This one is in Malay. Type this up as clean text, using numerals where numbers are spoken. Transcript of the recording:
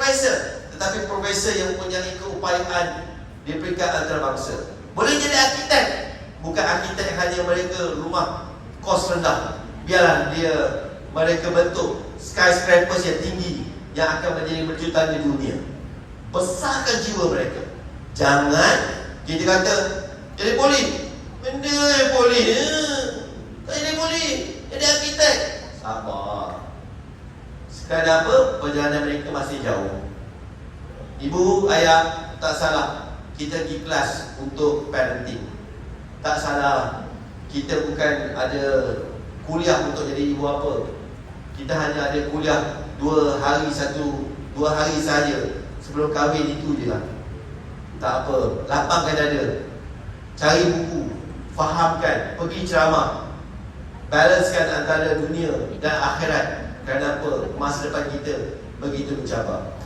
profesor, tetapi profesor yang mempunyai keupayaan di peringkat antarabangsa. Boleh jadi arkitek, bukan arkitek hanya mereka rumah kos rendah. Biarlah mereka bentuk skyscrapers yang tinggi yang akan menjadi mercutan di dunia. Besarkan jiwa mereka. Jangan kita kata jadi poli, benda poli, tak jadi poli, jadi arkitek. Sabar. Sekadar apa? Perjalanan mereka masih jauh. Ibu, ayah, tak salah kita pergi kelas untuk parenting. Tak salah kita bukan ada kuliah untuk jadi ibu apa. Kita hanya ada kuliah 2 hari saja sebelum kahwin, itu je lah. Tak apa, lapangkan dada, cari buku, fahamkan, pergi ceramah, balancekan antara dunia dan akhirat. Kerana apa? Masa depan kita begitu mencabar.